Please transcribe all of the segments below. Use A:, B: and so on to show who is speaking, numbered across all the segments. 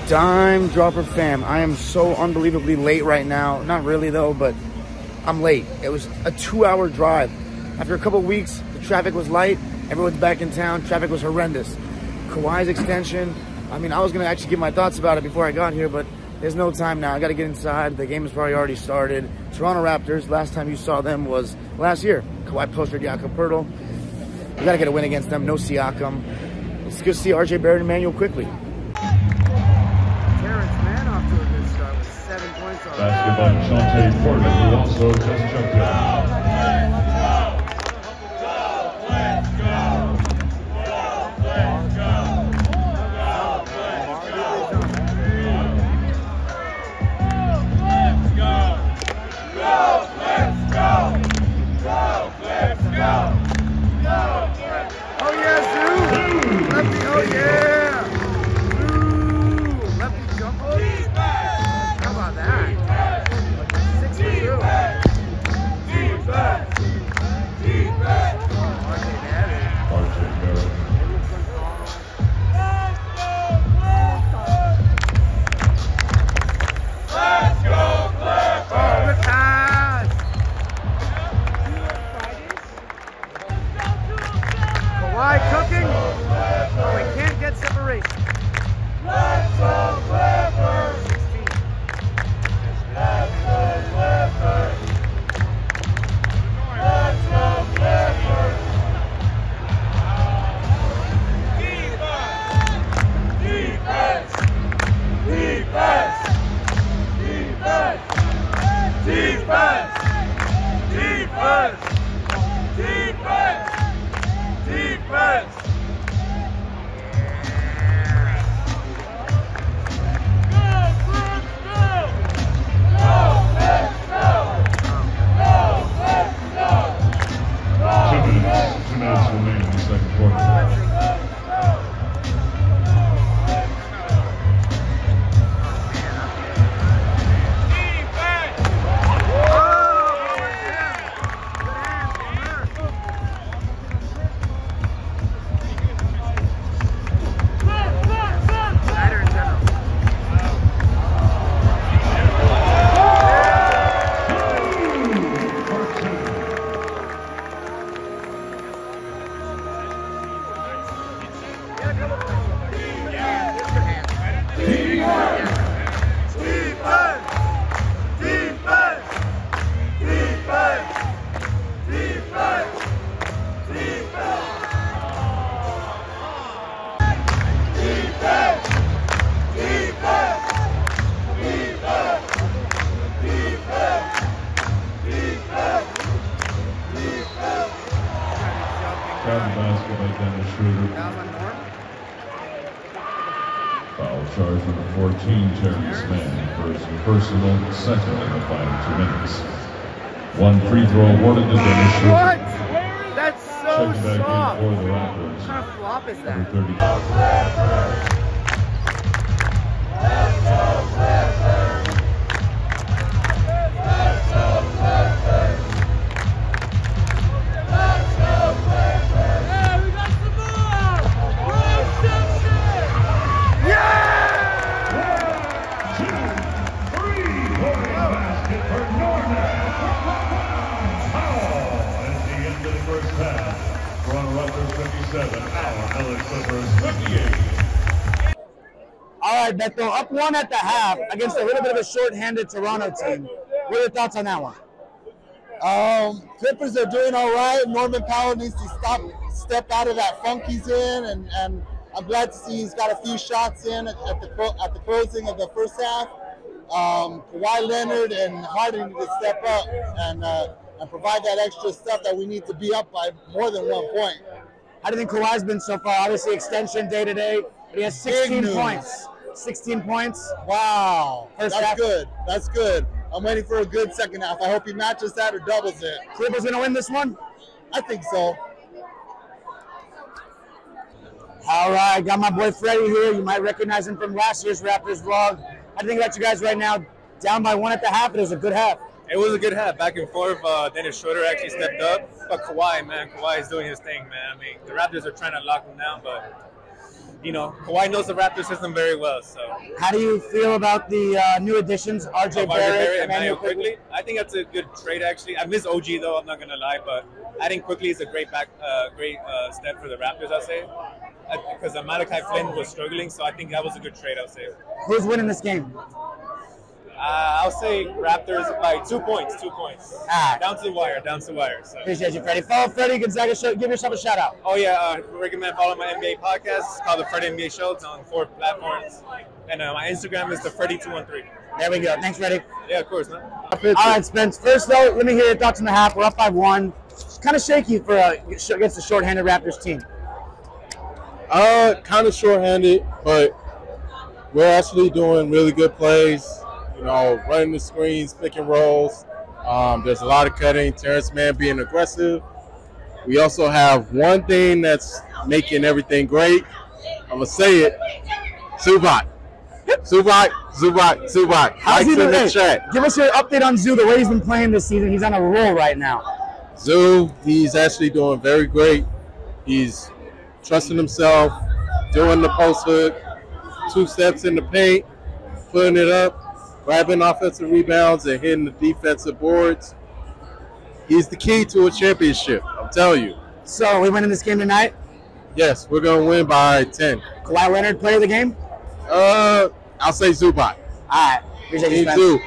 A: Dime Dropper fam, I am so unbelievably late right now. Not really though, but I'm late. It was a 2-hour drive. After a couple weeks, the traffic was light. Everyone's back in town. Traffic was horrendous. Kawhi's extension. I mean, I was gonna actually give my thoughts about it before I got here, but there's no time now. I gotta get inside. The game has probably already started. Toronto Raptors, last time you saw them was last year. Kawhi posted Jakob Poeltl. We gotta get a win against them. No Siakam. Let's go see RJ Barrett and Emmanuel quickly.
B: Basketball, Shante Porter, who also just jumped in.
A: Oh yeah, Zoo! Lefty, oh yeah! Zoo! Lefty jump up. How about that? 6 for 2. Defense! Defense! RJ Barrett. Let's go, Clippers! Oh, good pass! Kawhi cooking. Oh, we can't get separation. Let's go, Clippers! 16. Let's go, Clippers! Let's go, Clippers! Defense! Defense! Defense! Defense! Defense! Defense! Defense!
B: Two minutes remaining in the second quarter. Foul charge number 14, Terrence Mann, first and personal, second in the final 2 minutes. One free throw awarded to Dennis Schroeder.
A: What? That's so
B: Checking back
A: soft.
B: in for the Raptors.
A: What kind of flop is that?
B: Number 30.
C: Let's go, Clippers! Let's go, Clippers! Let's go, Clippers! Yeah, we got some more! Reception!
B: Yeah! 1, 2, 3-point basket for Norman. Foul at the end of the first half. Toronto Raptors 57, our LA Clippers 58.
A: All right, Beto, up 1 at the half against a little bit of a short-handed Toronto team. What are your thoughts on that one?
D: Clippers are doing all right. Norman Powell needs to step out of that funk he's in, and I'm glad to see he's got a few shots in at the closing of the first half. Kawhi Leonard and Harden need to step up and provide that extra stuff that we need to be up by more than 1 point.
A: How do you think Kawhi's been so far? Obviously, extension day to day, but he has 16 points. 16 points.
D: Wow,
A: First
D: that's
A: half.
D: good. That's good. I'm waiting for a good second half. I hope he matches that or doubles it.
A: Clippers gonna win this one?
D: I think so.
A: All right, got my boy Freddie here. You might recognize him from last year's Raptors vlog. I think about you guys right now, down by 1 at the half. It was a good half.
E: It was a good half, back and forth. Dennis Schroeder actually stepped up. But Kawhi, man, Kawhi is doing his thing, man. I mean, the Raptors are trying to lock him down, but you know, Kawhi knows the Raptors system very well. So
A: How do you feel about the new additions, RJ Barrett,
E: and Emmanuel Quickly? I think that's a good trade, actually. I miss OG, though, I'm not going to lie, but adding Quickly is a great step for the Raptors, I'll say. Because Malachi Flynn was struggling, so I think that was a good trade, I'll say.
A: Who's winning this game?
E: I'll say Raptors by 2 points. 2 points.
A: Ah.
E: Down to the wire. So.
A: Appreciate you, Freddie. Follow Freddie Gonzaga Show. Give yourself a shout out.
E: Oh, yeah. Recommend follow my NBA podcast. It's called The Freddie NBA Show. It's on 4 platforms. And my Instagram is TheFreddie213.
A: There we go. Thanks, Freddie.
E: Yeah, of course, man.
A: All right, Spence. First, though, let me hear your thoughts on the half. We're up by 1. It's kind of shaky for against the shorthanded Raptors team.
F: Kind of shorthanded, but we're actually doing really good plays. You know, running the screens, pick and rolls. There's a lot of cutting. Terrence Mann being aggressive. We also have one thing that's making everything great. I'm gonna say it. Zubac.
A: How's he
F: in the
A: doing?
F: chat.
A: Give us your update on Zoo, the way he's been playing this season. He's on a roll right now.
F: Zoo, he's actually doing very great. He's trusting himself, doing the post hook, 2 steps in the paint, putting it up, grabbing offensive rebounds and hitting the defensive boards. He's the key to a championship, I'm telling you.
A: So, we winning this game tonight?
F: Yes, we're going to win by 10.
A: Kawhi Leonard, player of the game?
F: I'll say Zubac.
A: All right. Appreciate you,
F: Team
A: Spence.
F: Zoo.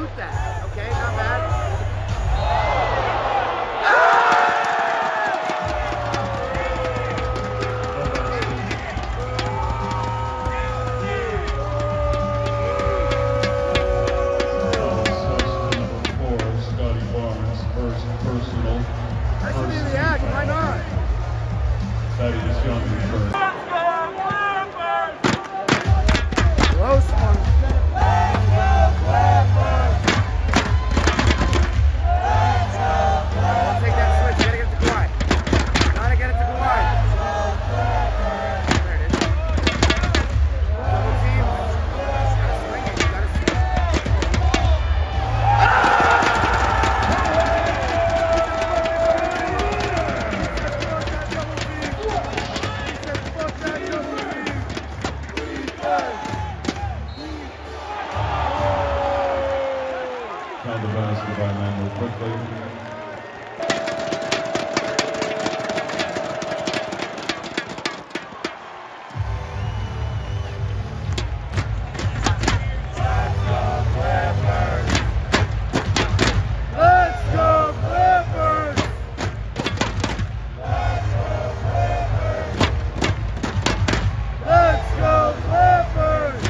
A: shoot that. Okay, not bad. Why not? Close one. Take that switch. You gotta get it to Kawhi. Gotta get it to Kawhi. There it is. Double team. Gotta swing it. You gotta swing it.
B: Found the basket by Manuel quickly.
C: Let's go, Clippers! Let's go, Clippers!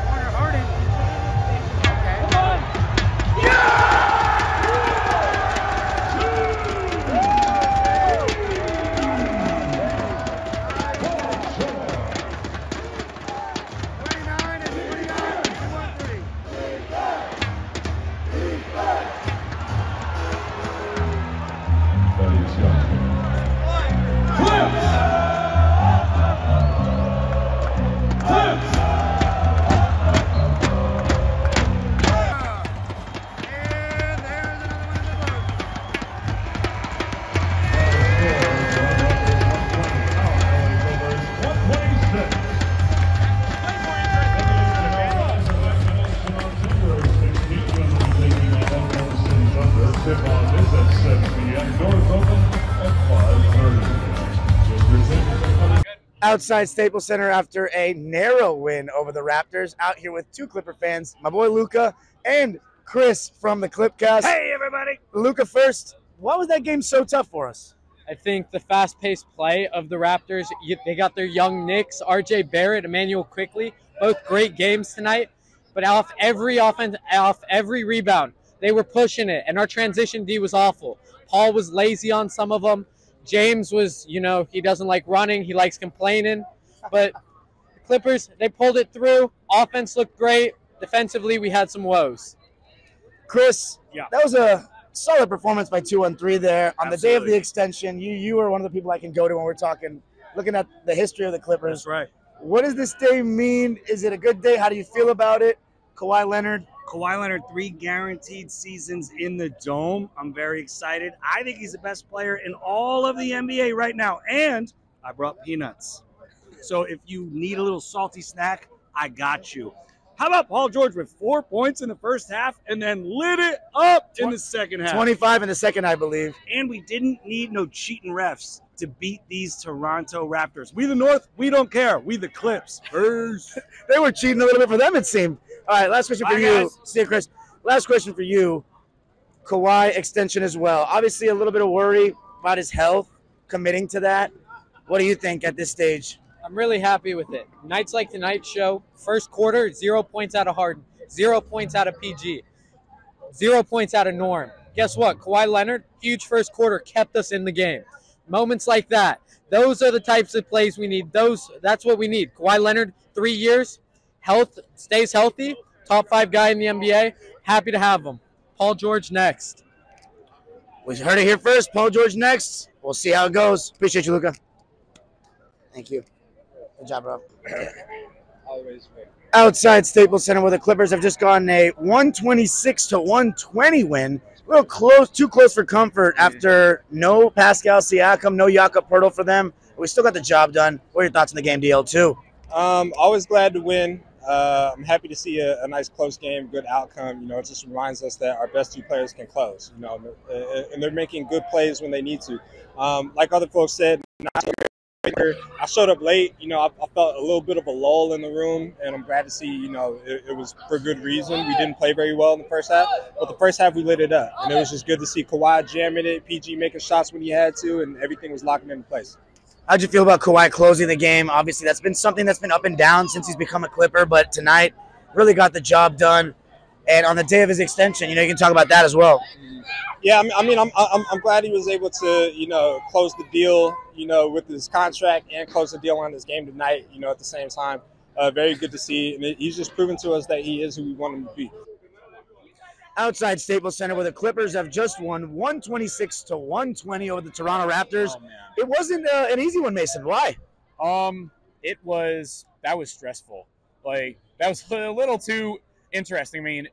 A: Corner Harden. Okay.
C: Come on!
B: Thaddeus Young.
A: Outside Staples Center after a narrow win over the Raptors. Out here with two Clipper fans, my boy Luca and Chris from the Clipcast.
G: Hey, everybody.
A: Luca first. Why was that game so tough for us?
G: I think the fast-paced play of the Raptors, they got their young Knicks, RJ Barrett, Emmanuel Quickley, both great games tonight. But off every offense, off every rebound, they were pushing it, and our transition D was awful. Paul was lazy on some of them. James was, he doesn't like running. He likes complaining. But the Clippers, they pulled it through. Offense looked great. Defensively, we had some woes.
A: Chris,
G: Yeah.
A: that was a solid performance by 2-on-3 there. On the day of
G: Absolutely.
A: the extension, you were one of the people I can go to when we're talking, looking at the history of the Clippers.
G: That's right.
A: What does this day mean? Is it a good day? How do you feel about it? Kawhi Leonard.
H: Kawhi Leonard, 3 guaranteed seasons in the Dome. I'm very excited. I think he's the best player in all of the NBA right now. And I brought peanuts. So if you need a little salty snack, I got you. How about Paul George with 4 points in the first half and then lit it up in the second half?
A: 25 in the second, I believe.
H: And we didn't need no cheating refs to beat these Toronto Raptors. We the North, we don't care. We the Clips. Peace.
A: They were cheating a little bit for them, it seemed. All right, last question for
H: Bye,
A: you.
H: guys.
A: See you, Chris. Last question for you. Kawhi extension as well. Obviously, a little bit of worry about his health, committing to that. What do you think at this stage?
G: I'm really happy with it. Nights like tonight's show, first quarter, 0 points out of Harden, 0 points out of PG, 0 points out of Norm. Guess what? Kawhi Leonard, huge first quarter, kept us in the game. Moments like that, those are the types of plays we need. That's what we need. Kawhi Leonard, 3 years, health, stays healthy, top 5 guy in the NBA. Happy to have him. Paul George next.
A: We heard it here first. Paul George next. We'll see how it goes. Appreciate you, Luca. Thank you. Good job, bro.
G: Always great.
A: Outside Staples Center, where the Clippers have just gotten a 126-120 win. A little close, too close for comfort after no Pascal Siakam, no Jakob Poeltl for them. We still got the job done. What are your thoughts on the game, DL2?
I: Always glad to win. I'm happy to see a nice close game, good outcome. You know, it just reminds us that our best 2 players can close. You know, and they're making good plays when they need to. Like other folks said, not I showed up late. I felt a little bit of a lull in the room, and I'm glad to see, it was for good reason. We didn't play very well in the first half, but the first half we lit it up, and it was just good to see Kawhi jamming it, PG making shots when he had to, and everything was locking into place.
A: How'd you feel about Kawhi closing the game? Obviously, that's been something that's been up and down since he's become a Clipper, but tonight really got the job done. And on the day of his extension, you can talk about that as well.
I: Yeah, I'm glad he was able to, close the deal, with his contract and close the deal on this game tonight, at the same time. Very good to see. And he's just proven to us that he is who we want him to be.
A: Outside Staples Center, where the Clippers have just won 126-120 over the Toronto Raptors.
J: Oh, man.
A: It wasn't an easy one, Mason. Why?
J: That was stressful. Like, that was a little too interesting.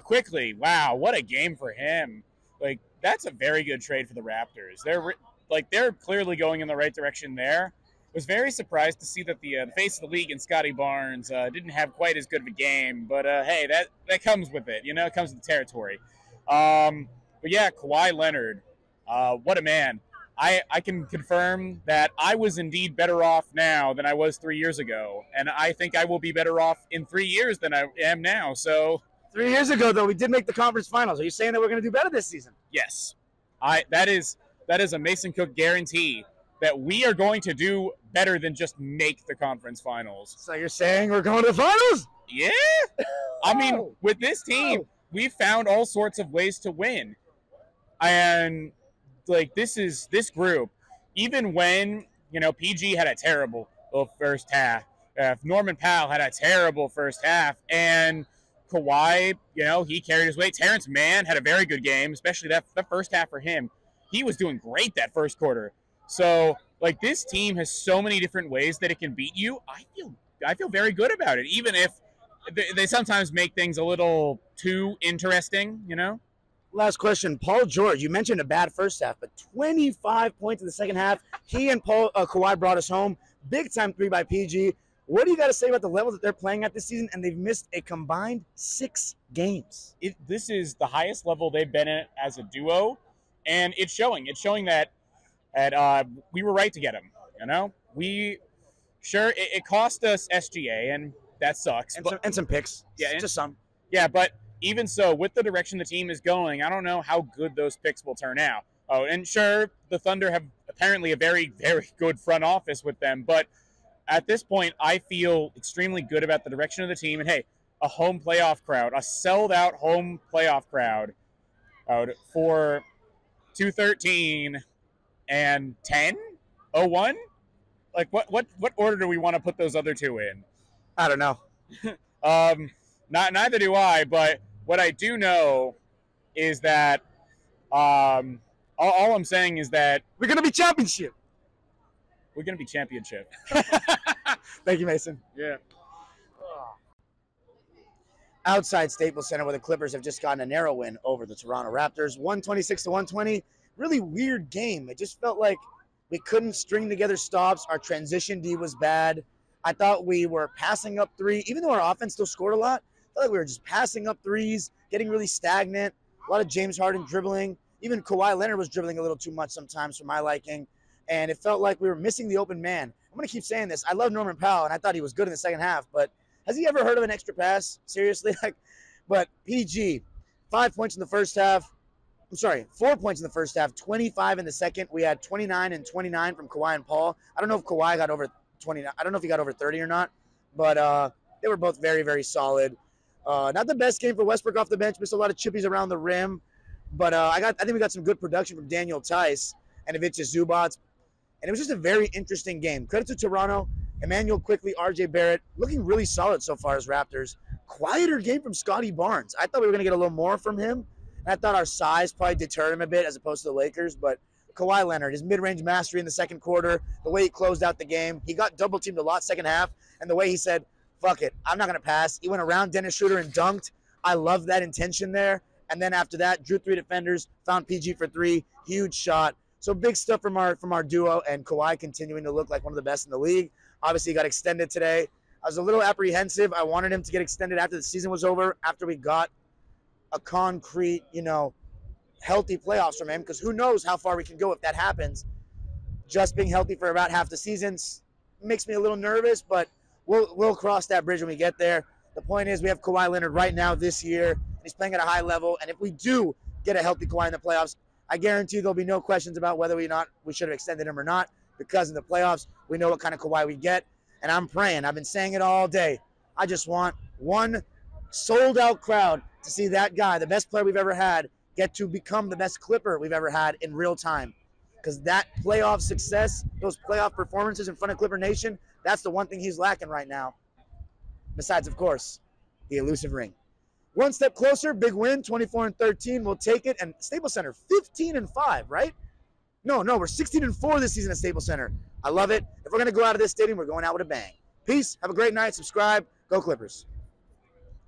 J: Quickly, wow, what a game for him. Like, that's a very good trade for the Raptors. They're clearly going in the right direction there. Was very surprised to see that the face of the league in Scotty Barnes didn't have quite as good of a game, but hey, that comes with it. It comes with the territory. But yeah, Kawhi Leonard, what a man. I can confirm that I was indeed better off now than I was 3 years ago, and I think I will be better off in 3 years than I am now. So
A: 3 years ago, though, we did make the conference finals. Are you saying that we're going to do better this season?
J: Yes. That is a Mason Cook guarantee that we are going to do better than just make the conference finals.
A: So you're saying we're going to the finals?
J: Yeah. With this team, we've found all sorts of ways to win. And this group, even when, PG had a terrible first half, Norman Powell had a terrible first half, and Kawhi, he carried his weight. Terrence Mann had a very good game, especially that first half for him. He was doing great that first quarter. So, this team has so many different ways that it can beat you. I feel very good about it, even if they sometimes make things a little too interesting,
A: Last question. Paul George, you mentioned a bad first half, but 25 points in the second half. He and Kawhi brought us home. Big-time three by PG. What do you got to say about the level that they're playing at this season? And they've missed a combined 6 games.
J: This is the highest level they've been at as a duo, and it's showing. It's showing that we were right to get him. It cost us SGA, and that sucks.
A: And some picks.
J: Yeah,
A: just some.
J: Yeah, but even so, with the direction the team is going, I don't know how good those picks will turn out. Oh, and sure, the Thunder have apparently a very, very good front office with them, but at this point, I feel extremely good about the direction of the team. And hey, a home playoff crowd, a sold-out home playoff crowd for 213 and 10-01? What order do we want to put those other two in?
A: I don't know.
J: Neither do I, but what I do know is that all I'm saying is that
A: we're going to be championship.
J: We're going to be championship.
A: Thank you, Mason.
J: Yeah.
A: Outside Staples Center, where the Clippers have just gotten a narrow win over the Toronto Raptors, 126-120. Really weird game. It just felt like we couldn't string together stops. Our transition D was bad. I thought we were passing up three, even though our offense still scored a lot. I felt like we were just passing up threes, getting really stagnant. A lot of James Harden dribbling. Even Kawhi Leonard was dribbling a little too much sometimes for my liking. And it felt like we were missing the open man. I'm going to keep saying this. I love Norman Powell, and I thought he was good in the second half. But has he ever heard of an extra pass? Seriously? But PG, 5 points in the first half. 4 points in the first half, 25 in the second. We had 29 and 29 from Kawhi and Paul. I don't know if Kawhi got over 29. I don't know if he got over 30 or not. But they were both very, very solid. Not the best game for Westbrook off the bench. Missed a lot of chippies around the rim. But I think we got some good production from Daniel Tice and Ivica Zubac. And it was just a very interesting game. Credit to Toronto. Emmanuel Quickly, RJ Barrett, looking really solid so far as Raptors. Quieter game from Scotty Barnes. I thought we were going to get a little more from him. And I thought our size probably deterred him a bit as opposed to the Lakers. But Kawhi Leonard, his mid-range mastery in the second quarter, the way he closed out the game. He got double-teamed a lot second half. And the way he said, fuck it, I'm not going to pass. He went around Dennis Schroeder and dunked. I love that intention there. And then after that, drew 3 defenders, found PG for 3. Huge shot. So big stuff from our duo, and Kawhi continuing to look like one of the best in the league. Obviously, he got extended today. I was a little apprehensive. I wanted him to get extended after the season was over, after we got a concrete, healthy playoffs from him, because who knows how far we can go if that happens. just being healthy for about half the season makes me a little nervous, but we'll cross that bridge when we get there. The point is we have Kawhi Leonard right now this year, and he's playing at a high level, and if we do get a healthy Kawhi in the playoffs, I guarantee there'll be no questions about whether we should have extended him or not, because in the playoffs, we know what kind of Kawhi we get, and I'm praying. I've been saying it all day. I just want one sold-out crowd to see that guy, the best player we've ever had, get to become the best Clipper we've ever had in real time. Because that playoff success, those playoff performances in front of Clipper Nation, that's the one thing he's lacking right now. Besides, of course, the elusive ring. One step closer, big win, 24-13. We'll take it. And Staples Center, 15-5, right? No, we're 16-4 this season at Staples Center. I love it. If we're going to go out of this stadium, we're going out with a bang. Peace. Have a great night. Subscribe. Go Clippers.